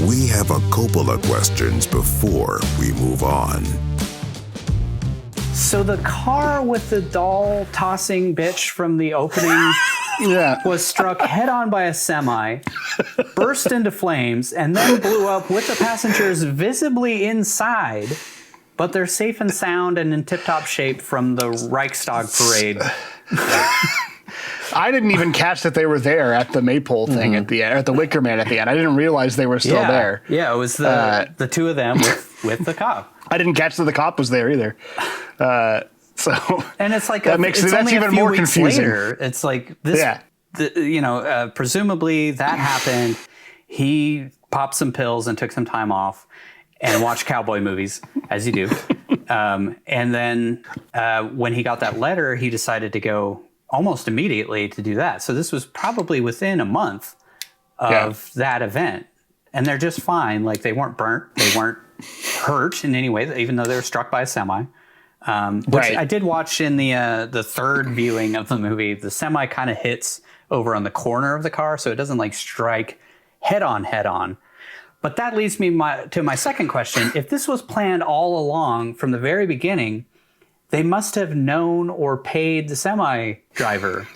We have a Coppola questions before we move on. So the car with the doll tossing bitch from the opening was struck head-on by a semi, burst into flames, and then blew up with the passengers visibly inside, but they're safe and sound and in tip-top shape from the Reichstag parade. I didn't even catch that they were there at the maypole thing at the end, or at the Wicker Man at the end. I didn't realize they were still there. Yeah, it was the two of them with the cop. I didn't catch that the cop was there either. And it's like that's even more confusing. Later, it's like this. Yeah. Presumably that happened. He popped some pills and took some time off and watched cowboy movies, as you do. And then when he got that letter, he decided to go almost immediately to do that. So this was probably within a month of that event. And they're just fine. Like, they weren't burnt. They weren't hurt in any way, even though they were struck by a semi. Which I did watch in the third viewing of the movie. The semi kind of hits over on the corner of the car, so it doesn't like strike head on. But that leads me to my second question. If this was planned all along from the very beginning, they must have known or paid the semi driver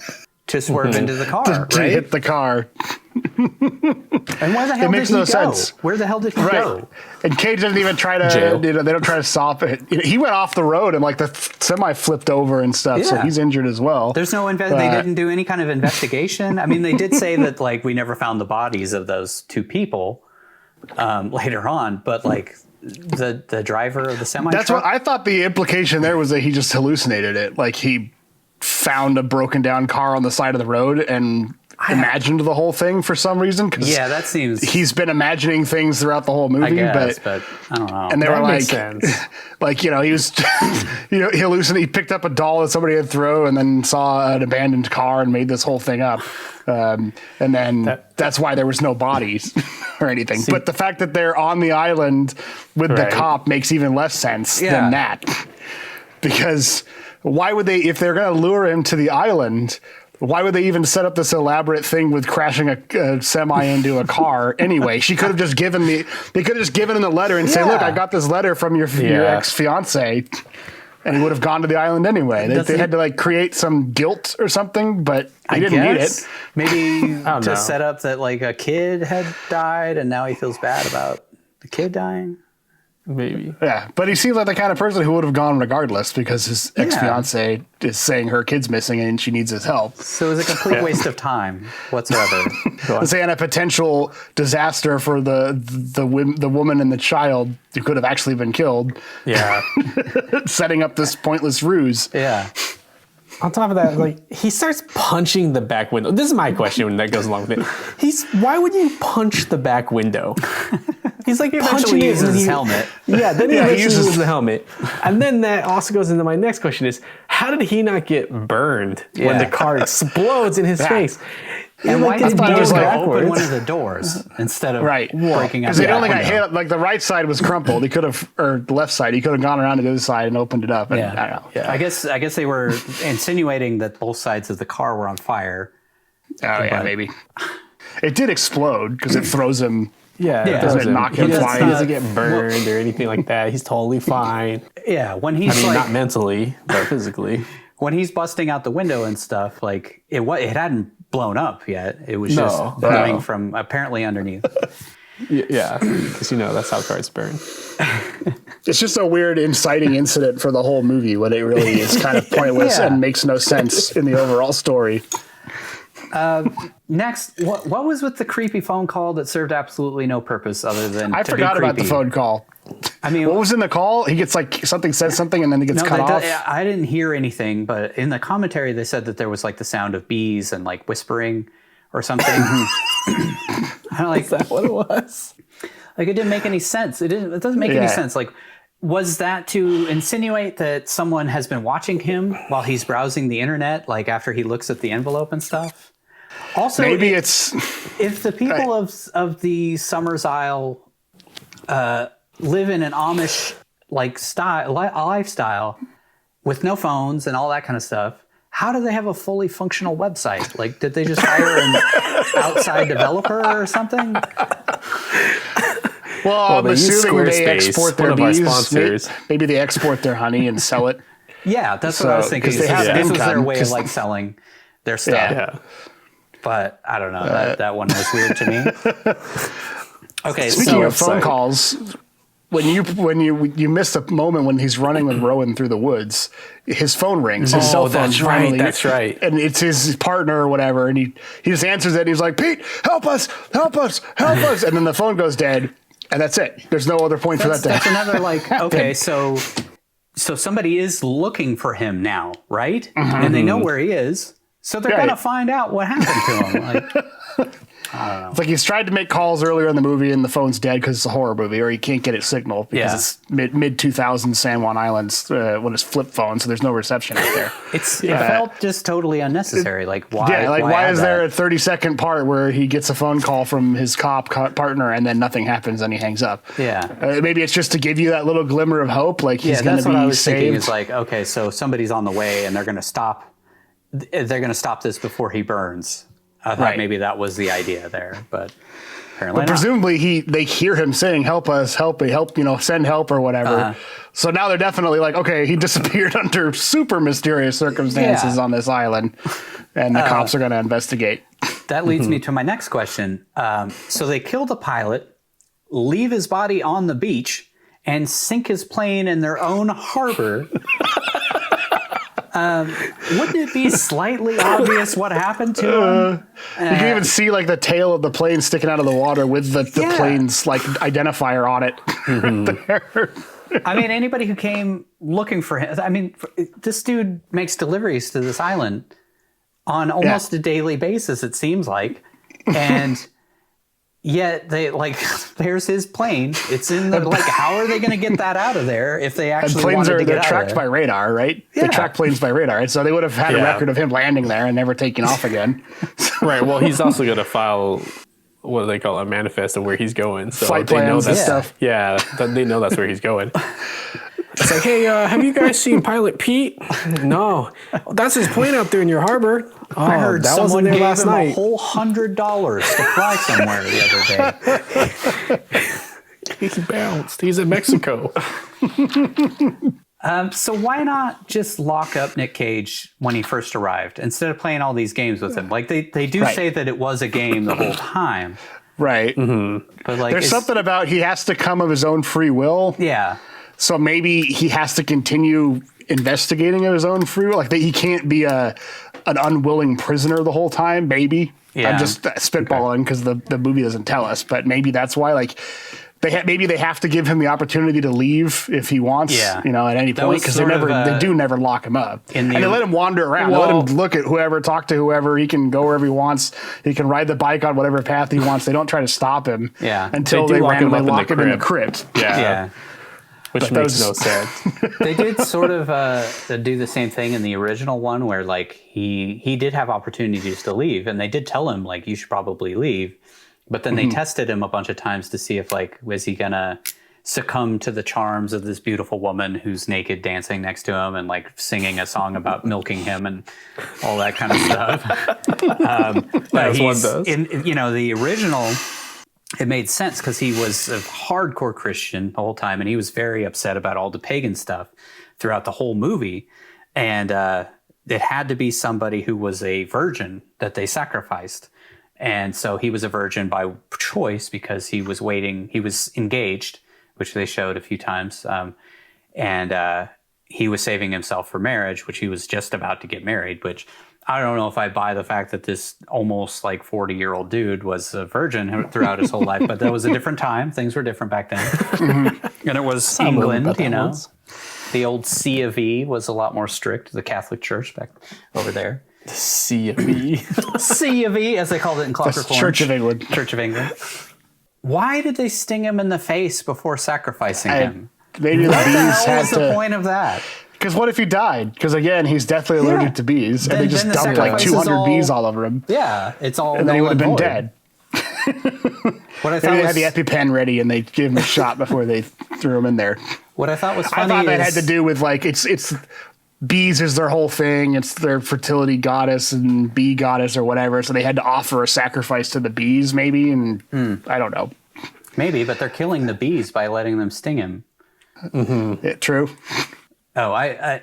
to swerve into the car, to hit the car. And where the hell did he go? Sense. Where the hell did he go? And Cage doesn't even try to, they don't try to stop it. He went off the road and like the semi flipped over and stuff, so he's injured as well. There's no, they didn't do any kind of investigation. I mean, they did say that like we never found the bodies of those two people later on, but like the driver of the semi That's what I thought the implication there was, that he just hallucinated it. Like he found a broken down car on the side of the road and imagined the whole thing for some reason. Yeah, that seems... He's been imagining things throughout the whole movie. I guess, but I don't know. And they were like, like, he was, he hallucinated. He picked up a doll that somebody had thrown and then saw an abandoned car and made this whole thing up. And then that's why there was no bodies or anything. But the fact that they're on the island with the cop makes even less sense than that. Because why would they, if they're going to lure him to the island, why would they even set up this elaborate thing with crashing a semi into a car anyway? She could have just they could have just given him the letter and say, look, I got this letter from your ex-fiancée. And he would have gone to the island anyway. They had to like create some guilt or something, but they didn't need it. Maybe to set up that like a kid had died and now he feels bad about the kid dying. Maybe. Yeah, but he seems like the kind of person who would have gone regardless because his ex-fiancée is saying her kid's missing and she needs his help. So it was a complete waste of time whatsoever. And a potential disaster for the woman and the child who could have actually been killed. Yeah. Setting up this pointless ruse. Yeah. On top of that, like, he starts punching the back window. This is my question when that goes along with it. Why would you punch the back window? He's like punching it in his helmet. Yeah, then he uses the helmet. And then that also goes into my next question is, how did he not get burned when the car explodes in his face? And why did he just open one of the doors instead of breaking out? Because they only got hit, like the right side was crumpled. He could have, or the left side, he could have gone around to the other side and opened it up. And, I don't know. Yeah. I guess they were insinuating that both sides of the car were on fire. Oh, yeah, maybe. It did explode because it throws him. Yeah, it doesn't knock him flying. He doesn't get burned or anything like that. He's totally fine. Yeah, when he's not mentally, but physically. When he's busting out the window and stuff, like it hadn't blown up yet. It was just burning from apparently underneath. Yeah, because that's how cars burn. It's just a weird inciting incident for the whole movie when it really is kind of pointless and makes no sense in the overall story. Next, what was with the creepy phone call that served absolutely no purpose other than I forgot about the phone call. I mean, what was in the call? He gets like says something and then he gets cut off. I didn't hear anything, but in the commentary they said that there was like the sound of bees and like whispering or something. I don't like. Is that what it was? Like it didn't make any sense. It doesn't make any sense. Like, was that to insinuate that someone has been watching him while he's browsing the internet, like after he looks at the envelope and stuff? Also, maybe if the people of the Summers Isle live in an Amish like lifestyle with no phones and all that kind of stuff, how do they have a fully functional website? Like, did they just hire an outside developer or something? Well, I'm they use assuming they Squarespace, export their one of our bees. sponsors. Maybe they export their honey and sell it. Yeah, that's what I was thinking. Because they have This was their income, way of like selling their stuff. Yeah. But I don't know. That one was weird to me. Okay, Speaking of phone website. calls, when you missed a moment when he's running with Rowan through the woods, his phone rings. His cell phone that's right, finally. that's right. And it's his partner or whatever, and he just answers it. And he's like, "Pete, help us, help us, help us!" And then the phone goes dead, and that's it. There's no other point for that to that's happen. another like okay, so somebody is looking for him now, right? And they know where he is, so they're Right. gonna find out what happened to him. Like, It's like he's tried to make calls earlier in the movie, and the phone's dead because it's a horror movie, or he can't get its signal because Yeah. it's mid 2000s San Juan Islands when it's flip phone, so there's no reception out there. it felt just totally unnecessary. Like why? Yeah, like why add is there that? a 30-second part where he gets a phone call from his cop partner and then nothing happens and he hangs up? Yeah. Maybe it's just to give you that little glimmer of hope, like he's Yeah, going that's to what I be was thinking. saved. Is like, okay, so somebody's on the way, and they're going to stop. They're going to stop this before he burns. I thought Right. maybe that was the idea there, but apparently But not. presumably they hear him saying, "Help us, help, send help," or whatever. So now they're definitely like, okay, he disappeared under super mysterious circumstances Yeah. on this island, and the cops are going to investigate. That leads me to my next question. So they kill the pilot, leave his body on the beach, and sink his plane in their own harbor. Wouldn't it be slightly obvious what happened to him? You can even see like the tail of the plane sticking out of the water with the Yeah. plane's like identifier on it. There. I mean, anybody who came looking for him, I mean, this dude makes deliveries to this island on almost a daily basis, it seems like. And yet they like, there's his plane. It's in the, like, how are they going to get that out of there if they And actually planes wanted to they're get out tracked of by there? radar, right? They Yeah. track planes by radar, right? So they would have had a Yeah. record of him landing there and never taking off again. Right. Well, he's also going to file what do they call it, a manifest of where he's going. So Flight they know plans and that stuff. Yeah, they know that's where he's going. It's like, hey, have you guys seen Pilot Pete? No, that's his plane out there in your harbor. Oh, I heard that someone wasn't there gave last him a night. whole $100 to fly somewhere the other day. He bounced. He's in Mexico. So why not just lock up Nick Cage when he first arrived instead of playing all these games with him? Like they do Right. say that it was a game the whole time, Right. but like There's it's- something about he has to come of his own free will. Yeah, So maybe he has to continue investigating of his own free will. Like that he can't be an unwilling prisoner the whole time. Maybe. Yeah. I'm just spitballing because the movie doesn't tell us. But maybe that's why. Like maybe they have to give him the opportunity to leave if he wants. Yeah. At any That point was because they sort of, they do never lock him up. in the- And they let him wander around. Well- they let him look at whoever, talk to whoever. He can go wherever he wants. He can ride the bike on whatever path he wants. They don't try to stop him. Yeah. Until They they do lock him randomly up in the lock him in the crypt. crypt. yeah. Which But makes those- no sense. They did sort of do the same thing in the original one, where like he did have opportunities to leave, and they did tell him like you should probably leave, but then they tested him a bunch of times to see if like was he gonna succumb to the charms of this beautiful woman who's naked dancing next to him and like singing a song about milking him and all that kind of stuff. But As one he's does. in the original. It made sense because he was a hardcore Christian the whole time, and he was very upset about all the pagan stuff throughout the whole movie. And it had to be somebody who was a virgin that they sacrificed. And so he was a virgin by choice because he was waiting. He was engaged, which they showed a few times. And he was saving himself for marriage, which he was just about to get married, which I don't know if I buy the fact that this almost like 40-year-old dude was a virgin throughout his whole life, but that was a different time. Things were different back then. And it was England, about that you know. once. The old C of E was a lot more strict, the Catholic Church back over there. C of E. C of E, as they called it in Clockwork Orange. Church of England. Church of England. Why did they sting him in the face before sacrificing him? Maybe the What the bees hell had was the to. point of that? Because what if he died? Because again, he's deathly allergic to bees, and Then- they just then the dumped like sacrifice is 200 all- bees all over him, Yeah, it's all and then he null would have and been void. dead. What I Maybe thought they had was, the EpiPen ready, and they gave him a shot before they threw him in there. what I thought was I funny thought that is had to do with like it's bees is their whole thing. It's their fertility goddess and bee goddess or whatever. So they had to offer a sacrifice to the bees, maybe, and I don't know. Maybe, but they're killing the bees by letting them sting him. Mm-hmm. Yeah, true. Oh,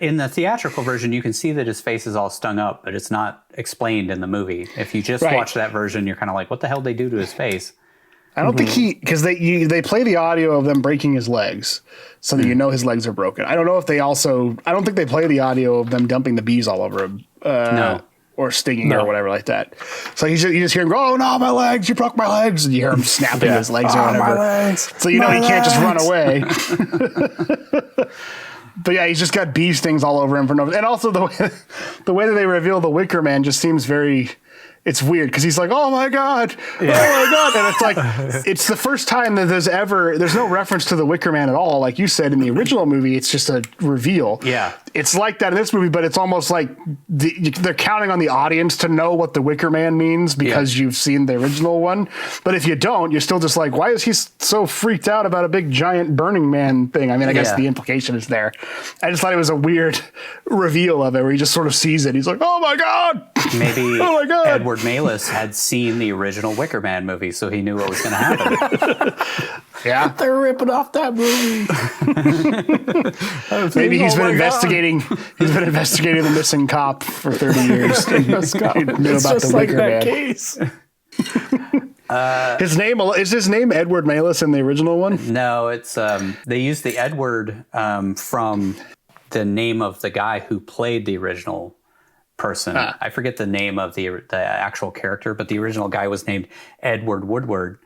in the theatrical version, you can see that his face is all stung up, but it's not explained in the movie. If you just watch that version, you're kind of like, what the hell did they do to his face? I don't think because they play the audio of them breaking his legs so that you know his legs are broken. I don't know if I don't think they play the audio of them dumping the bees all over him. No. Or stinging or whatever like that. So you just hear him go, oh no, my legs, you broke my legs. And you hear him snapping his legs or whatever. My legs, so you know he can't just run away. But yeah, he's just got bee stings all over him for no reason. And also the way that they reveal the Wicker Man just seems very... It's weird because he's like, oh my God, oh my God. And it's like, it's the first time that there's no reference to the Wicker Man at all. Like you said, in the original movie, it's just a reveal. Yeah. It's like that in this movie, but it's almost like they're counting on the audience to know what the Wicker Man means because you've seen the original one. But if you don't, you're still just like, why is he so freaked out about a big giant Burning Man thing? I mean, I guess the implication is there. I just thought it was a weird reveal of it where he just sort of sees it. He's like, oh my God. Maybe oh my God. Edward Maylis had seen the original Wicker Man movie, so he knew what was going to happen. Yeah. They're ripping off that movie. Maybe he's been investigating. He's been investigating the missing cop for 30 years. He knew It's about just the like Wicker that Man. case. His name Edward Maylis in the original one? No, it's they used the Edward from the name of the guy who played the original person. I forget the name of the actual character, but the original guy was named Edward Woodward.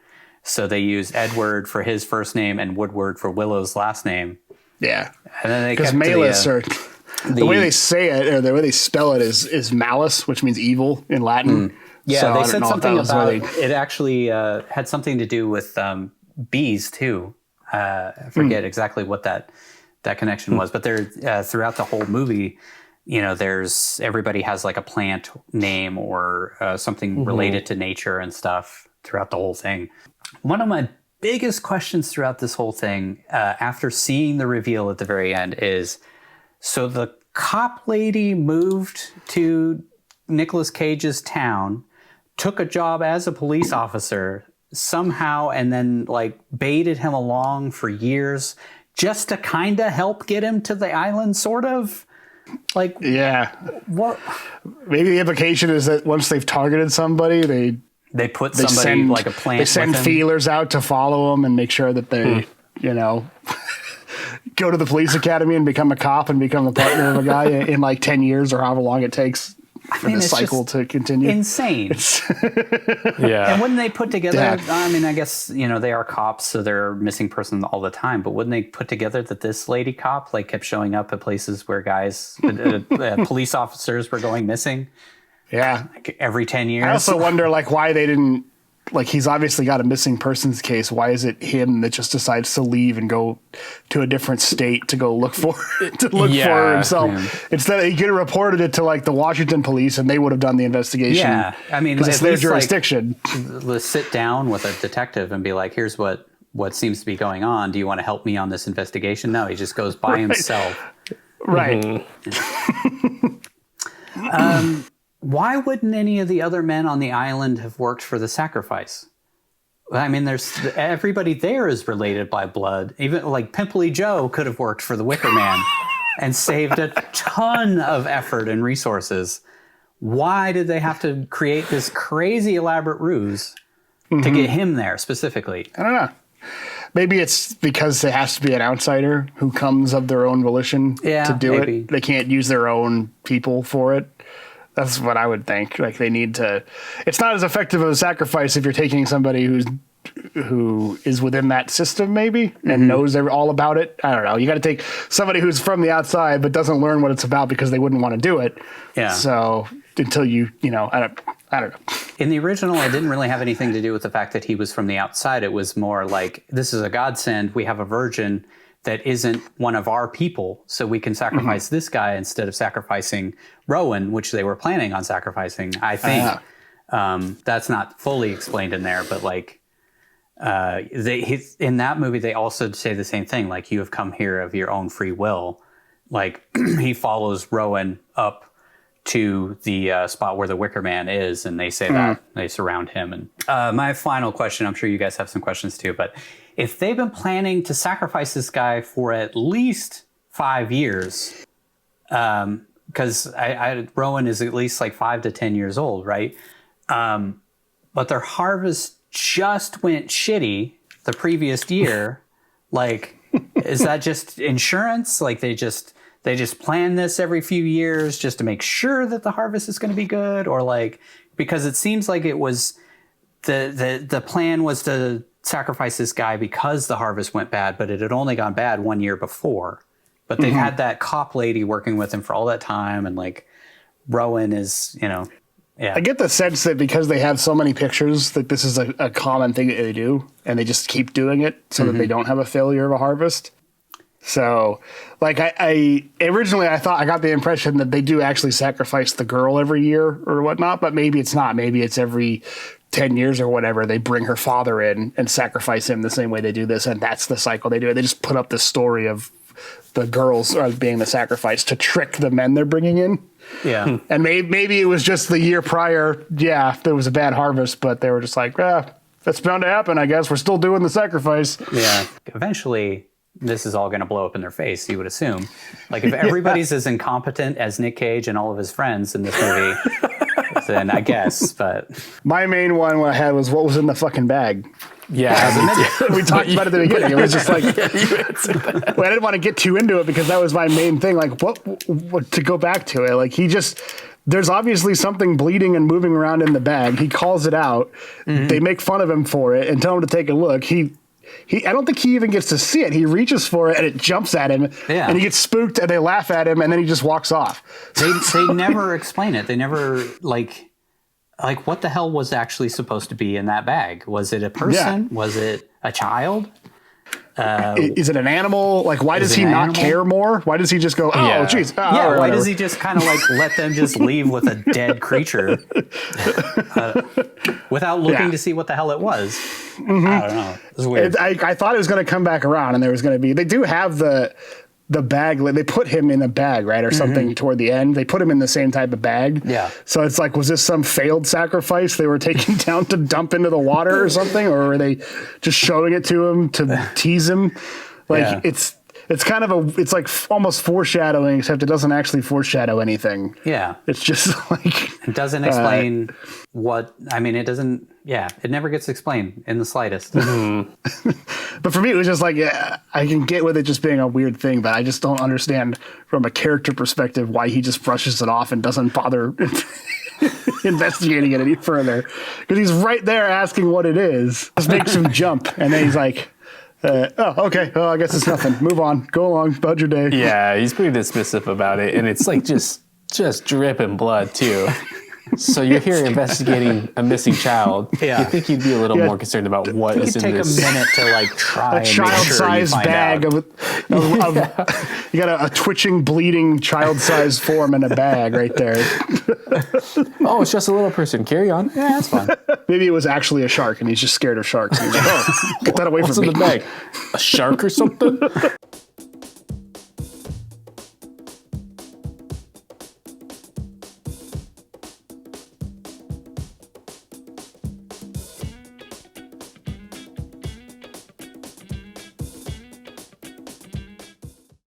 So they used Edward for his first name and Woodward for Willow's last name. Yeah. And then they because kept Maylis the way they say it or the way they spell it is Malus, which means evil in Latin. Yeah, so they said something about it actually had something to do with bees too. I forget exactly what that connection was, but there throughout the whole movie, there's everybody has like a plant name or something related to nature and stuff throughout the whole thing. One of my biggest questions throughout this whole thing, after seeing the reveal at the very end, is so the cop lady moved to Nicolas Cage's town, took a job as a police officer somehow, and then like baited him along for years just to kind of help get him to the island, sort of. Like, yeah, what? Maybe the implication is that once they've targeted somebody, they put somebody like a plant. They send feelers out to follow them and make sure that they, go to the police academy and become a cop and become a partner of a guy in like 10 years or however long it takes for the cycle to continue. Insane. Yeah. And wouldn't they put together, I mean, I guess, they are cops, so they're missing person all the time, but wouldn't they put together that this lady cop like kept showing up at places where guys, police officers were going missing? Yeah. Like every 10 years. I also wonder like why they didn't, like he's obviously got a missing persons case. Why is it him that just decides to leave and go to a different state to go look for for himself? Yeah. Instead, he could have reported it to like the Washington police and they would have done the investigation. Yeah. I mean, because it's their jurisdiction. Like, let's sit down with a detective and be like, here's what seems to be going on. Do you want to help me on this investigation? No, he just goes by himself. Right. Mm-hmm. Why wouldn't any of the other men on the island have worked for the sacrifice? I mean, everybody there is related by blood. Even like Pimply Joe could have worked for the Wicker Man and saved a ton of effort and resources. Why did they have to create this crazy elaborate ruse to get him there specifically? I don't know. Maybe it's because it has to be an outsider who comes of their own volition to do it. They can't use their own people for it. That's what I would think. Like they need to. It's not as effective of a sacrifice if you're taking somebody who is within that system, maybe, and knows all about it. I don't know. You got to take somebody who's from the outside but doesn't learn what it's about because they wouldn't want to do it. Yeah. So until I don't know. In the original, it didn't really have anything to do with the fact that he was from the outside. It was more like, this is a godsend. We have a virgin that isn't one of our people, so we can sacrifice this guy instead of sacrificing Rowan, which they were planning on sacrificing, I think. That's not fully explained in there, but like in that movie, they also say the same thing, like, you have come here of your own free will. Like, he follows Rowan up to the spot where the Wicker Man is, and they say that they surround him. And my final question, I'm sure you guys have some questions too, but if they've been planning to sacrifice this guy for at least 5 years, because Rowan is at least like 5 to 10 years old, right? But their harvest just went shitty the previous year. Like, is that just insurance? Like they just plan this every few years just to make sure that the harvest is going to be good? Or like, because it seems like it was the plan was to sacrifice this guy because the harvest went bad, but it had only gone bad 1 year before. But they've had that cop lady working with him for all that time. And like Rowan is, yeah. I get the sense that because they have so many pictures that this is a common thing that they do, and they just keep doing it so that they don't have a failure of a harvest. So, like, I originally I thought I got the impression that they do actually sacrifice the girl every year or whatnot, but maybe it's not. Maybe it's every 10 years or whatever. They bring her father in and sacrifice him the same way they do this, and that's the cycle they do it. They just put up this story of the girls are being the sacrifice to trick the men they're bringing in. Yeah. And maybe it was just the year prior. Yeah, there was a bad harvest, but they were just like, that's bound to happen, I guess. We're still doing the sacrifice. Yeah. Eventually, this is all going to blow up in their face, you would assume. Like, if everybody's as incompetent as Nick Cage and all of his friends in this movie, then I guess, but... My main one I had was what was in the fucking bag. Yeah, we talked about it at the beginning. It was just like, well, I didn't want to get too into it because that was my main thing. Like, what to go back to it? Like, there's obviously something bleeding and moving around in the bag. He calls it out. They make fun of him for it and tell him to take a look. I don't think he even gets to see it. He reaches for it and it jumps at him, and he gets spooked and they laugh at him and then he just walks off. They never explain it. They never like what the hell was actually supposed to be in that bag? Was it a person? Yeah. Was it a child? Is it an animal? Like, why does he not care more? Why does he just go, geez. Why does he just kind of like let them just leave with a dead creature without looking to see what the hell it was? I don't know. It was weird. I thought it was going to come back around and there was going to be, they do have the bag, they put him in a bag, right? Or something toward the end. They put him in the same type of bag. Yeah. So it's like, was this some failed sacrifice they were taking down to dump into the water or something? Or were they just showing it to him to tease him? Like, it's kind of it's like almost foreshadowing, except it doesn't actually foreshadow anything. Yeah. It's just like... It doesn't explain it doesn't... Yeah, it never gets explained in the slightest. But for me, it was just like, I can get with it just being a weird thing, but I just don't understand from a character perspective why he just brushes it off and doesn't bother investigating it any further. Because he's right there asking what it is. Just makes him jump. And then he's like, okay, well, I guess it's nothing. Move on. Go along about your day. Yeah, he's pretty dismissive about it. And it's like just dripping blood, too. So you're here investigating a missing child. Yeah. You think you'd be a little more concerned about what is in this. Take a minute to like try a child-sized bag of you got a twitching, bleeding, child-sized form in a bag right there. Oh, it's just a little person. Carry on. Yeah, that's fine. Maybe it was actually a shark, and he's just scared of sharks. He's like, get that away from me. What's in the bag? A shark or something?